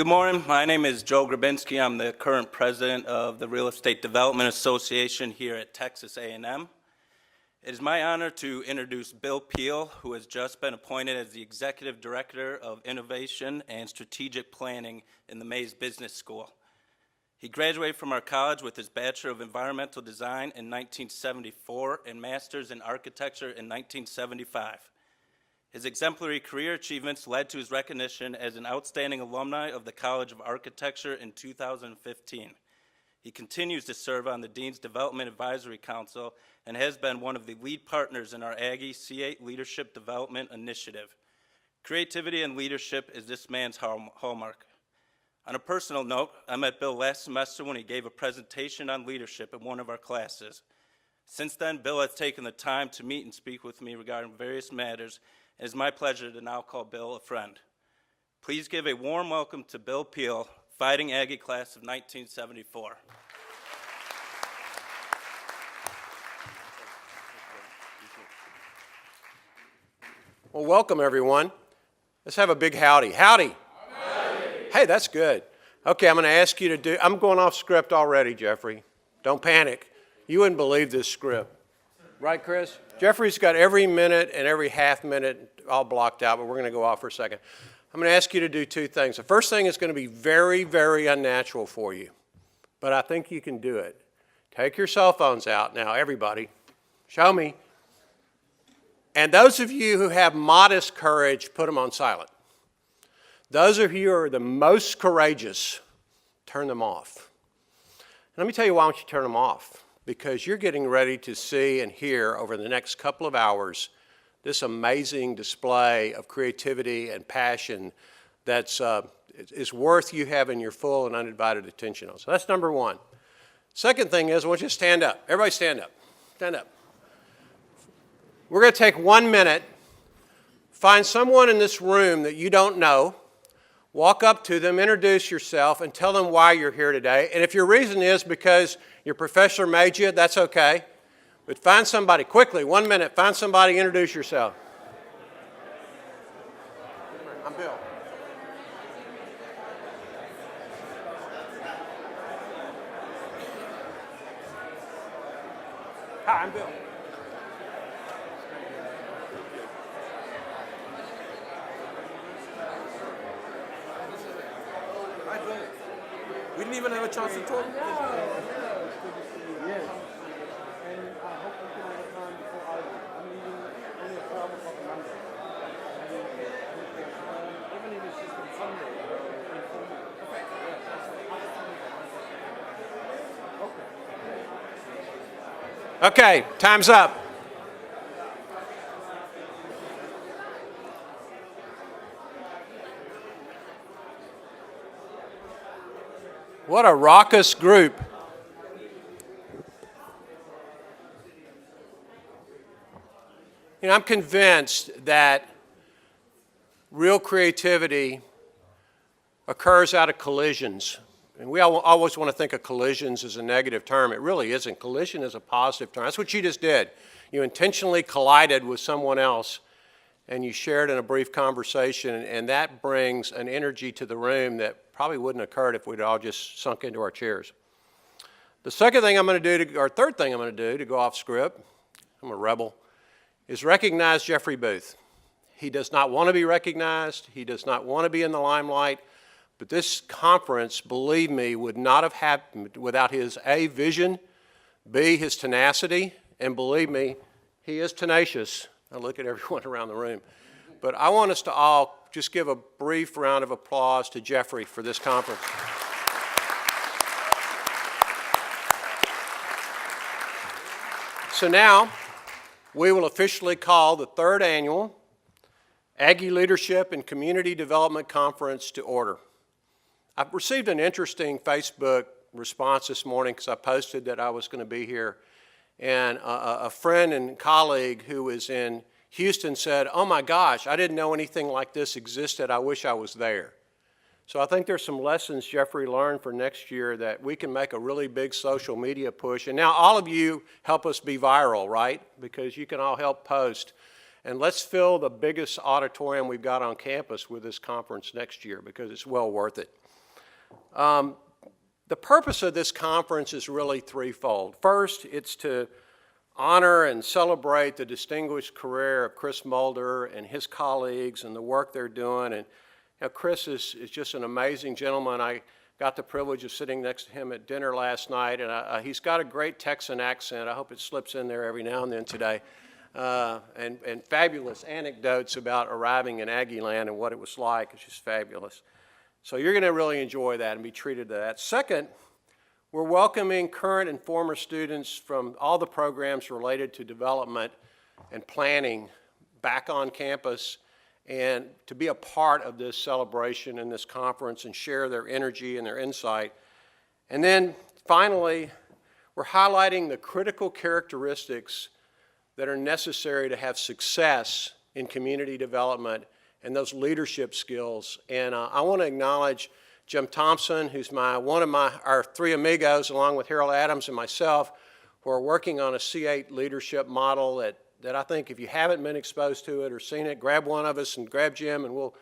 Good morning. My name is Joe Grabinski. I'm the current president of the Real Estate Development Association here at Texas A&M. It is my honor to introduce Bill Peel, who has just been appointed as the Executive Director of Innovation and Strategic Planning in the Mays Business School. He graduated from our college with his Bachelor of Environmental Design in 1974 and Master's in Architecture in 1975. His exemplary career achievements led to his recognition as an outstanding alumni of the College of Architecture in 2015. He continues to serve on the Dean's Development Advisory Council and has been one of the lead partners in our AGGIE Leadership Development Initiative. Creativity and leadership is this man's hallmark. On a personal note, I met Bill last semester when he gave a presentation on leadership in one of our classes. Since then, Bill has taken the time to meet and speak with me regarding various matters. It is my pleasure to now call Bill a friend. Please give a warm welcome to Bill Peel, Fighting Aggie Class of 1974. Well, welcome everyone. Let's have a big howdy. Howdy. Howdy. Hey, that's good. Okay, I'm going to ask you to do, I'm going off script already, Jeffrey. Don't panic. You wouldn't believe this script. Right, Chris? Jeffrey's got every minute and every half minute all blocked out, but we're going to go off for a second. I'm going to ask you to do two things. The first thing is going to be very, very unnatural for you, but I think you can do it. Take your cell phones out now, everybody. Show me. And those of you who have modest courage, put them on silent. Those of you who are the most courageous, turn them off. And let me tell you why don't you turn them off. Because you're getting ready to see and hear over the next couple of hours this amazing display of creativity and passion that's is worth you having your full and undivided attention on. So that's number one. Second thing is I want you to stand up. Everybody stand up. Stand up. We're going to take 1 minute, find someone in this room that you don't know, walk up to them, introduce yourself, and tell them why you're here today. And if your reason is because your professor made you, that's okay. But find somebody, quickly, 1 minute, find somebody, introduce yourself. I'm Bill. Hi, I'm Bill. We didn't even have a chance to talk. Yes. And I hope we can have a time before I'm leaving only at 12 o'clock on Monday. Even if it's just on Sunday, Okay, time's up. What a raucous group. You know, I'm convinced that real creativity occurs out of collisions. And we always want to think of collisions as a negative term. It really isn't. Collision is a positive term. That's what you just did. You intentionally collided with someone else and you shared in a brief conversation, and that brings an energy to the room that probably wouldn't have occurred if we'd all just sunk into our chairs. The second thing I'm going to do, or third thing I'm going to do to go off script, I'm a rebel, is recognize Jeffrey Booth. He does not want to be recognized. He does not want to be in the limelight. But this conference, believe me, would not have happened without his A, vision, B, his tenacity, and believe me, he is tenacious. I look at everyone around the room. But I want us to all just give a brief round of applause to Jeffrey for this conference. So now, we will officially call the third annual Aggie Leadership and Community Development Conference to order. I've received an interesting Facebook response this morning because I posted that I was going to be here. And a friend and colleague who was in Houston said, "Oh my gosh, I didn't know anything like this existed. I wish I was there." So I think there's some lessons Jeffrey learned for next year that we can make a really big social media push. And now all of you help us be viral, right? Because you can all help post. And let's fill the biggest auditorium we've got on campus with this conference next year because it's well worth it. The purpose of this conference is really threefold. First, it's to honor and celebrate the distinguished career of Chris MULDER and his colleagues and the work they're doing. And Chris is just an amazing gentleman. I got the privilege of sitting next to him at dinner last night, and he's got a great Texan accent. I hope it slips in there every now and then today. And fabulous anecdotes about arriving in Aggie Land and what it was like. It's just fabulous. So you're going to really enjoy that and be treated to that. Second, we're welcoming current and former students from all the programs related to development and planning back on campus and to be a part of this celebration and this conference and share their energy and their insight. And then finally, we're highlighting the critical characteristics that are necessary to have success in community development and those leadership skills. And I want to acknowledge Jim Thompson, who's one of our three amigos, along with Harold Adams and myself, who are working on a C8 leadership model that I think if you haven't been exposed to it or seen it, grab one of us and grab Jim and we'll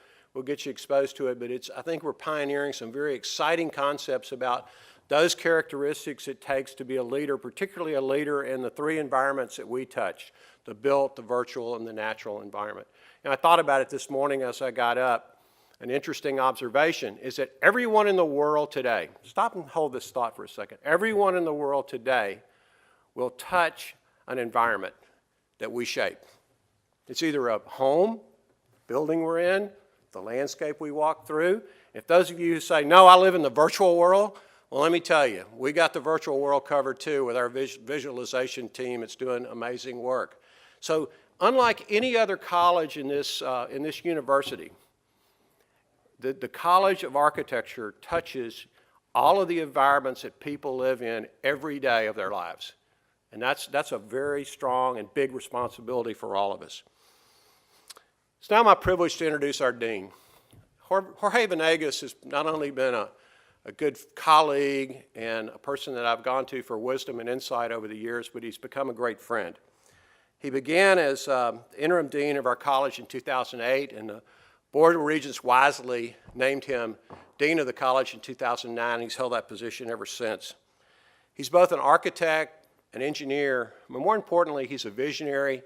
get you exposed to it. But I think we're pioneering some very exciting concepts about those characteristics it takes to be a leader, particularly a leader in the three environments that we touch, the built, the virtual, and the natural environment. And I thought about it this morning as I got up. An interesting observation is that everyone in the world today, stop and hold this thought for a second, everyone in the world today will touch an environment that we shape. It's either a home, building we're in, the landscape we walk through. If those of you who say, no, I live in the virtual world, well, let me tell you, we got the virtual world covered too with our visualization team. It's doing amazing work. So unlike any other college in this university, the College of Architecture touches all of the environments that people live in every day of their lives. And that's a very strong and big responsibility for all of us. It's now my privilege to introduce our dean. Jorge Venegas has not only been a good colleague and a person that I've gone to for wisdom and insight over the years, but he's become a great friend. He began as interim dean of our college in 2008, and the Board of Regents wisely named him dean of the college in 2009, and he's held that position ever since. He's both an architect, an engineer, but more importantly, he's a visionary.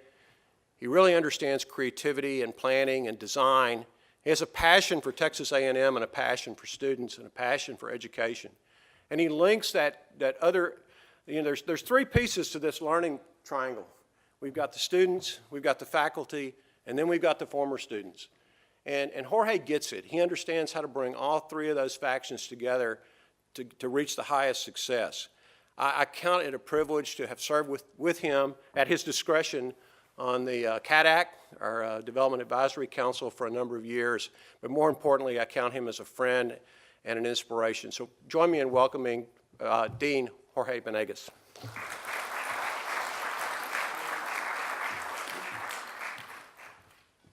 He really understands creativity and planning and design. He has a passion for Texas A&M and a passion for students and a passion for education. And he links that other, there's three pieces to this learning triangle. We've got the students, we've got the faculty, and then we've got the former students. And Jorge gets it. He understands how to bring all three of those factions together to reach the highest success. I count it a privilege to have served with him at his discretion on the CADAC, our Development Advisory Council, for a number of years. But more importantly, I count him as a friend and an inspiration. So join me in welcoming Dean Jorge Venegas.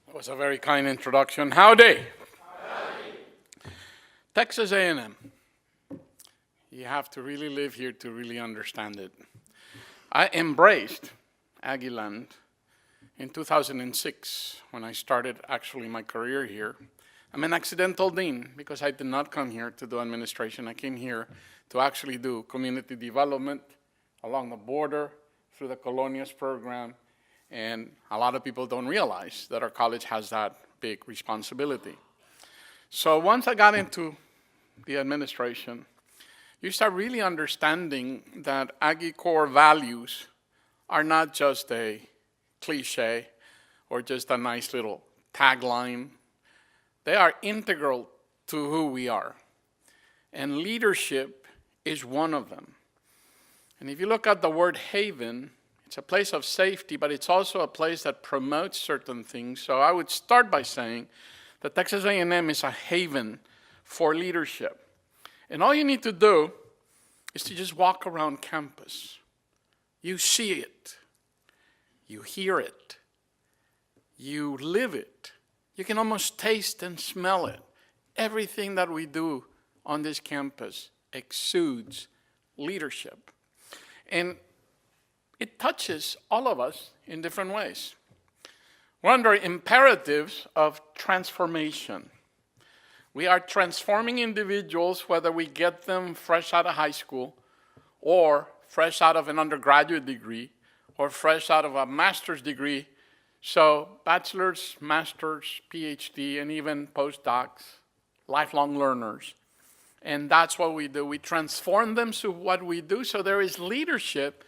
That was a very kind introduction. Howdy. Howdy. Texas A&M. You have to really live here to really understand it. I embraced Aggie Land in 2006 when I started actually my career here. I'm an accidental dean because I did not come here to do administration. I came here to actually do community development along the border through the Colonias program. And a lot of people don't realize that our college has that big responsibility. So once I got into the administration, you start really understanding that Aggie core values are not just a cliche or just a nice little tagline. They are integral to who we are. And leadership is one of them. And if you look at the word haven, it's a place of safety, but it's also a place that promotes certain things. So I would start by saying that Texas A&M is a haven for leadership. And all you need to do is to just walk around campus. You see it. You hear it. You live it. You can almost taste and smell it. Everything that we do on this campus exudes leadership. And it touches all of us in different ways. We're under imperatives of transformation. We are transforming individuals, whether we get them fresh out of high school or fresh out of an undergraduate degree or fresh out of a master's degree. So bachelor's, master's, PhD, and even postdocs, lifelong learners. And that's what we do. We transform them to what we do. So there is leadership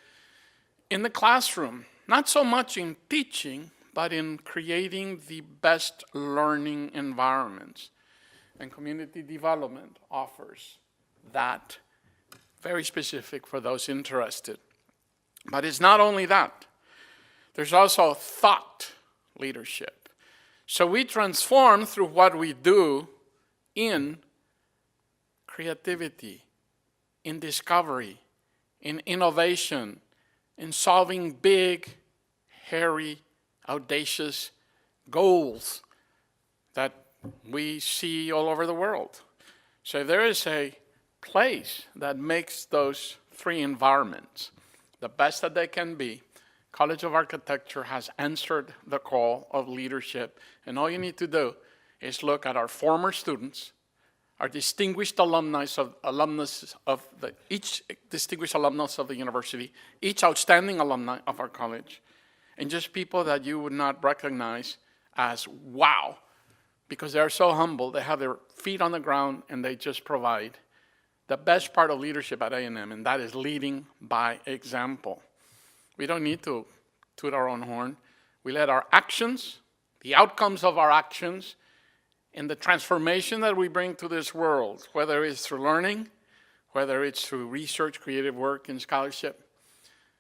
in the classroom, not so much in teaching, but in creating the best learning environments. And community development offers that, very specific for those interested. But it's not only that. There's also thought leadership. So we transform through what we do in creativity, in discovery, in innovation, in solving big, hairy, audacious goals that we see all over the world. So there is a place that makes those three environments the best that they can be. College of Architecture has answered the call of leadership, and all you need to do is look at our former students, our distinguished alumnus of each distinguished alumnus of the university, each outstanding alumni of our college, and just people that you would not recognize as wow, because they're so humble, they have their feet on the ground, and they just provide the best part of leadership at A&M, and that is leading by example. We don't need to toot our own horn. We let our actions, the outcomes of our actions, and the transformation that we bring to this world, whether it's through learning, whether it's through research, creative work, and scholarship,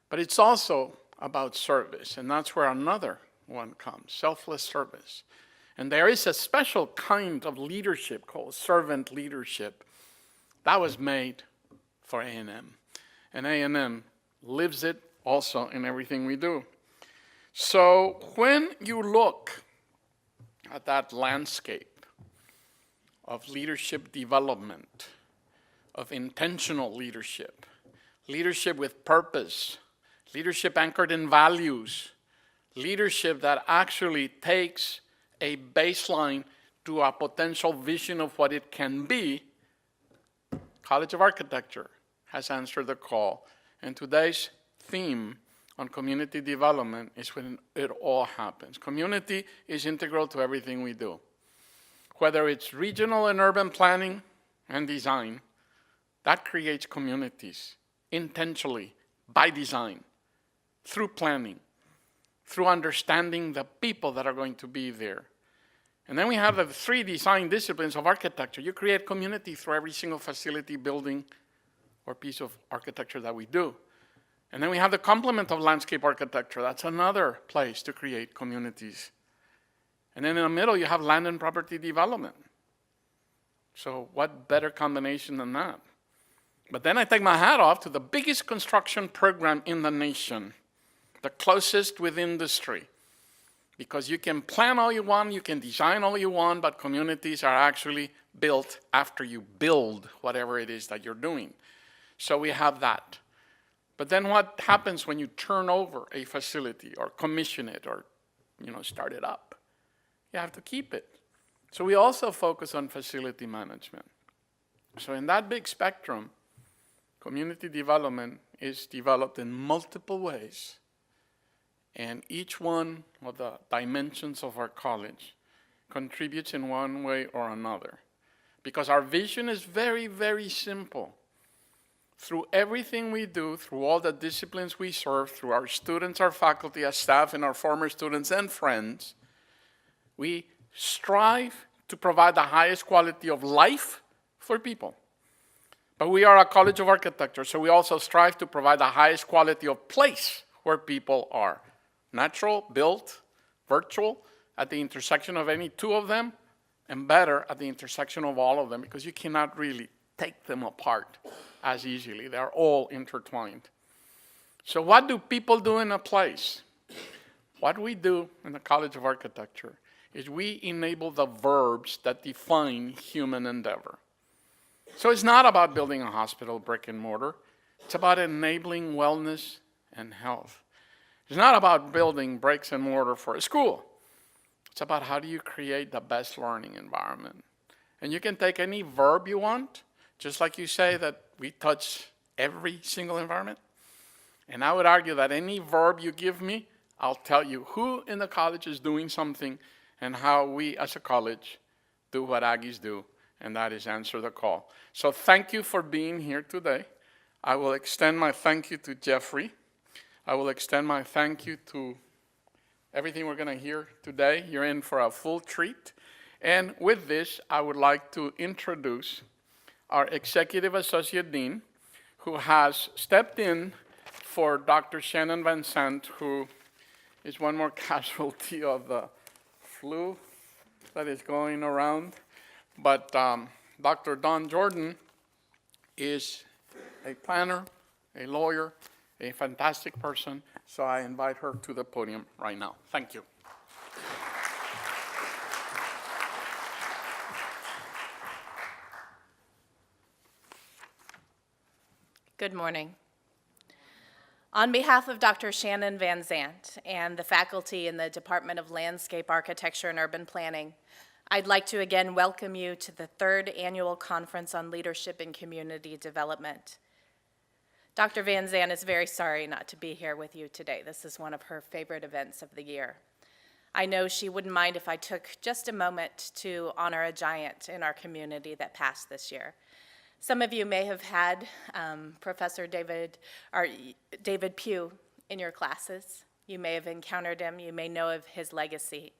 but it's also about service, and that's where another one comes, selfless service. And there is a special kind of leadership called servant leadership that was made for A&M, and A&M lives it also in everything we do. So when you look at that landscape of leadership development, of intentional leadership, leadership with purpose, leadership anchored in values, leadership that actually takes a baseline to a potential vision of what it can be, College of Architecture has answered the call. And today's theme on community development is when it all happens. Community is integral to everything we do. Whether it's regional and urban planning and design, that creates communities intentionally, by design, through planning, through understanding the people that are going to be there. And then we have the three design disciplines of architecture. You create community through every single facility, building, or piece of architecture that we do. And then we have the complement of landscape architecture. That's another place to create communities. And then in the middle, you have land and property development. So what better combination than that? But then I take my hat off to the biggest construction program in the nation, the closest with industry. Because you can plan all you want, you can design all you want, but communities are actually built after you build whatever it is that you're doing. So we have that. But then what happens when you turn over a facility or commission it or start it up? You have to keep it. So we also focus on facility management. So in that big spectrum, community development is developed in multiple ways. And each one of the dimensions of our college contributes in one way or another. Because our vision is very, very simple. Through everything we do, through all the disciplines we serve, through our students, our faculty, our staff, and our former students and friends, we strive to provide the highest quality of life for people. But we are a College of Architecture, so we also strive to provide the highest quality of place where people are. Natural, built, virtual, at the intersection of any two of them, and better at the intersection of all of them, because you cannot really take them apart as easily. They're all intertwined. So what do people do in a place? What we do in the College of Architecture is we enable the verbs that define human endeavor. So it's not about building a hospital, brick and mortar. It's about enabling wellness and health. It's not about building bricks and mortar for a school. It's about how do you create the best learning environment. And you can take any verb you want, just like you say that we touch every single environment. And I would argue that any verb you give me, I'll tell you who in the college is doing something and how we as a college do what Aggies do, and that is answer the call. So thank you for being here today. I will extend my thank you to Jeffrey. I will extend my thank you to everything we're going to hear today. You're in for a full treat. And with this, I would like to introduce our Executive Associate Dean, who has stepped in for Dr. Shannon Van Zandt, who is one more casualty of the flu that is going around. But Dr. Dawn Jordan is a planner, a lawyer, a fantastic person, so I invite her to the podium right now. Thank you. Good morning. On behalf of Dr. Shannon Van Zandt and the faculty in the Department of Landscape Architecture and Urban Planning, I'd like to again welcome you to the 3rd Annual Conference on Leadership and Community Development. Dr. Van Zandt is very sorry not to be here with you today. This is one of her favorite events of the year. I know she wouldn't mind if I took just a moment to honor a giant in our community that passed this year. Some of you may have had Professor David Pugh in your classes. You may have encountered him. You may know of his legacy.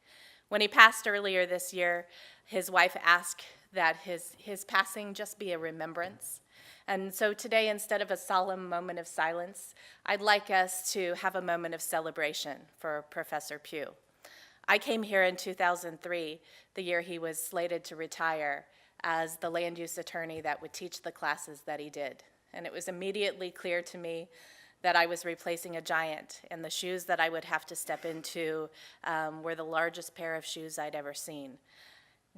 When he passed earlier this year, his wife asked that his passing just be a remembrance. And so today, instead of a solemn moment of silence, I'd like us to have a moment of celebration for Professor Pugh. I came here in 2003, the year he was slated to retire, as the land use attorney that would teach the classes that he did. And it was immediately clear to me that I was replacing a giant, and the shoes that I would have to step into were the largest pair of shoes I'd ever seen.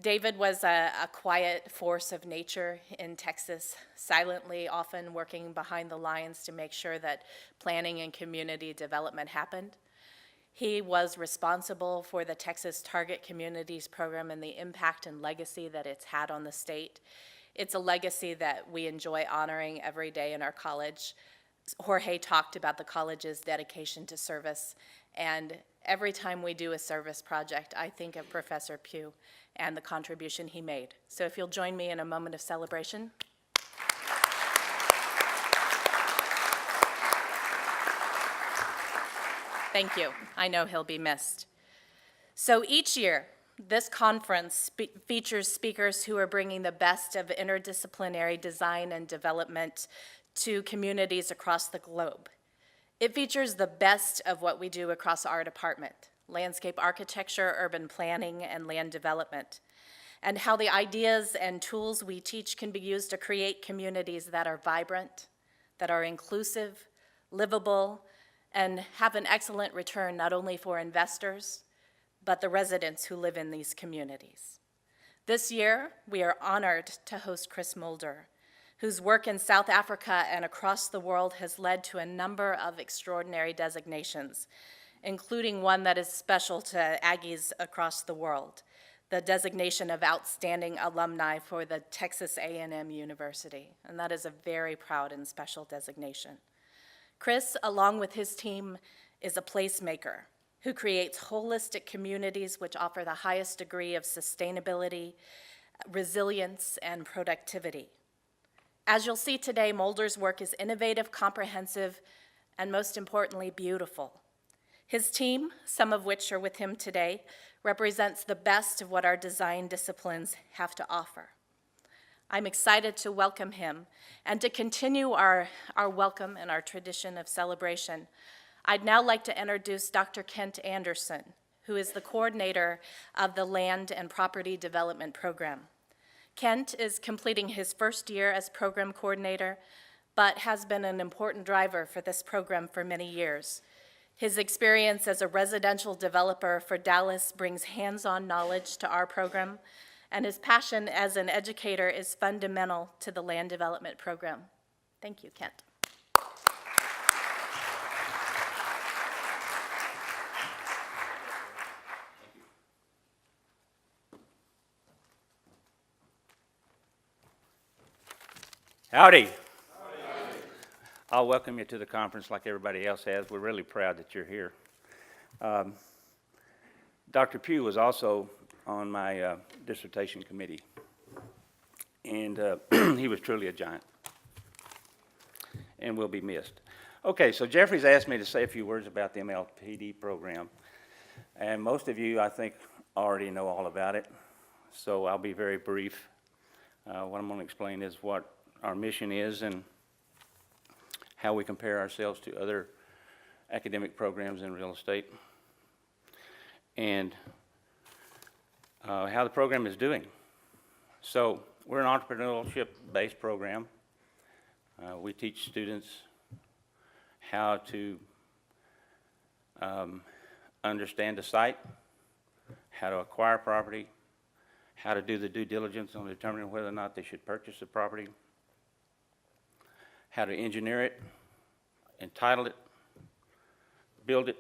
David was a quiet force of nature in Texas, silently often working behind the lines to make sure that planning and community development happened. He was responsible for the Texas Target Communities program and the impact and legacy that it's had on the state. It's a legacy that we enjoy honoring every day in our college. Jorge talked about the college's dedication to service, and every time we do a service project, I think of Professor Pugh and the contribution he made. So if you'll join me in a moment of celebration. Thank you. I know he'll be missed. So each year, this conference features speakers who are bringing the best of interdisciplinary design and development to communities across the globe. It features the best of what we do across our department, landscape architecture, urban planning, and land development, and how the ideas and tools we teach can be used to create communities that are vibrant, that are inclusive, livable, and have an excellent return not only for investors, but the residents who live in these communities. This year, we are honored to host Chris Mulder, whose work in South Africa and across the world has led to a number of extraordinary designations, including one that is special to Aggies across the world, the designation of Outstanding Alumni for the Texas A&M University, and that is a very proud and special designation. Chris, along with his team, is a placemaker who creates holistic communities which offer the highest degree of sustainability, resilience, and productivity. As you'll see today, Mulder's work is innovative, comprehensive, and most importantly, beautiful. His team, some of which are with him today, represents the best of what our design disciplines have to offer. I'm excited to welcome him and to continue our welcome and our tradition of celebration. I'd now like to introduce Dr. Kent Anderson, who is the coordinator of the Land and Property Development Program. Kent is completing his first year as program coordinator, but has been an important driver for this program for many years. His experience as a residential developer for Dallas brings hands-on knowledge to our program, and his passion as an educator is fundamental to the land development program. Thank you, Kent. Howdy. I'll welcome you to the conference like everybody else has. We're really proud that you're here. Dr. Pugh was also on my dissertation committee, and he was truly a giant and will be missed. Okay, so Jeffrey's asked me to say a few words about the MLPD program, and most of you, I think, already know all about it, so I'll be very brief. What I'm going to explain is what our mission is and how we compare ourselves to other academic programs in real estate, and how the program is doing. So we're an entrepreneurship-based program. We teach students how to understand a site, how to acquire property, how to do the due diligence on determining whether or not they should purchase the property, how to engineer it, entitle it, build it,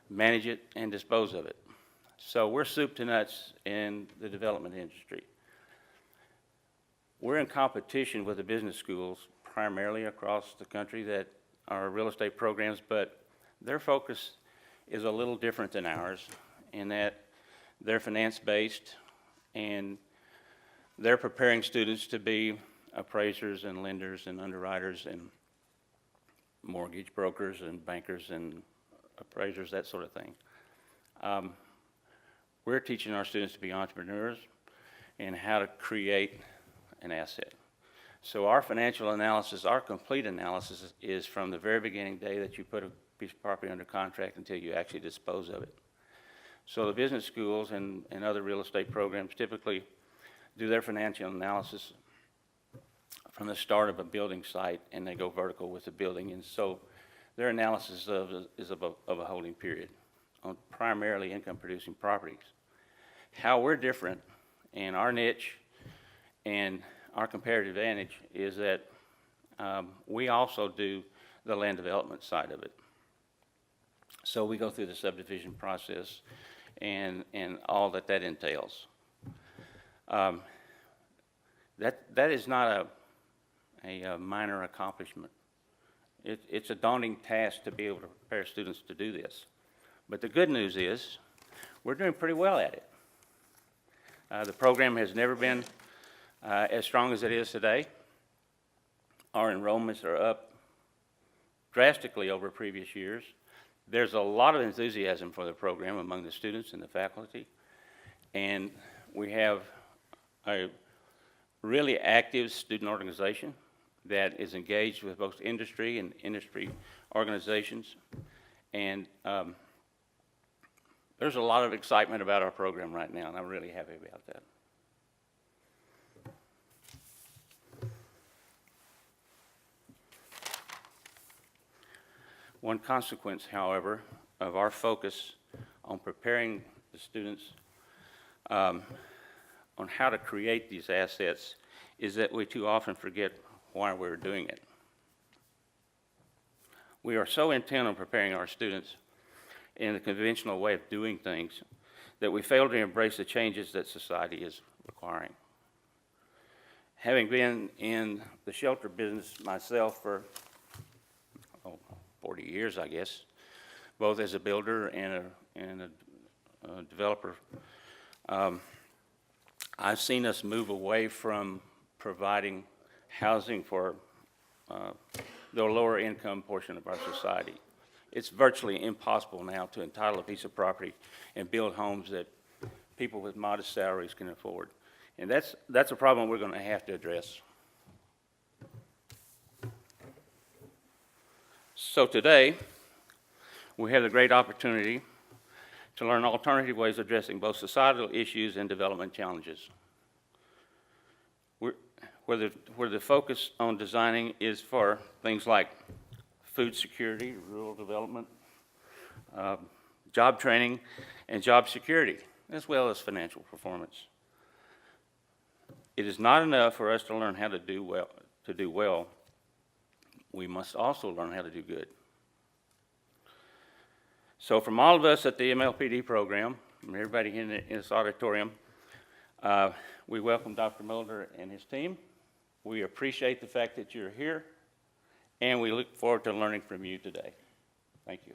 manage it, and dispose of it. So we're soup to nuts in the development industry. We're in competition with the business schools primarily across the country that are real estate programs, but their focus is a little different than ours in that they're finance-based and they're preparing students to be appraisers and lenders and underwriters and mortgage brokers and bankers and appraisers, that sort of thing. We're teaching our students to be entrepreneurs and how to create an asset. So our financial analysis, our complete analysis, is from the very beginning day that you put a piece of property under contract until you actually dispose of it. So the business schools and other real estate programs typically do their financial analysis from the start of a building site, and they go vertical with the building. And so their analysis is of a holding period on primarily income-producing properties. How we're different in our niche and our comparative advantage is that we also do the land development side of it. So we go through the subdivision process and all that entails. That is not a minor accomplishment. It's a daunting task to be able to prepare students to do this. But the good news is we're doing pretty well at it. The program has never been as strong as it is today. Our enrollments are up drastically over previous years. There's a lot of enthusiasm for the program among the students and the faculty, and we have a really active student organization that is engaged with both industry and industry organizations, and there's a lot of excitement about our program right now, and I'm really happy about that. One consequence, however, of our focus on preparing the students on how to create these assets is that we too often forget why we're doing it. We are so intent on preparing our students in the conventional way of doing things that we fail to embrace the changes that society is requiring. Having been in the shelter business myself for 40 years, I guess, both as a builder and a developer, I've seen us move away from providing housing for the lower income portion of our society. It's virtually impossible now to entitle a piece of property and build homes that people with modest salaries can afford. And that's a problem we're going to have to address. So today, we have the great opportunity to learn alternative ways of addressing both societal issues and development challenges. Where the focus on designing is for things like food security, rural development, job training, and job security, as well as financial performance. It is not enough for us to learn how to do well. We must also learn how to do good. So from all of us at the MLPD program, from everybody in this auditorium, we welcome Dr. Mulder and his team. We appreciate the fact that you're here, and we look forward to learning from you today. Thank you.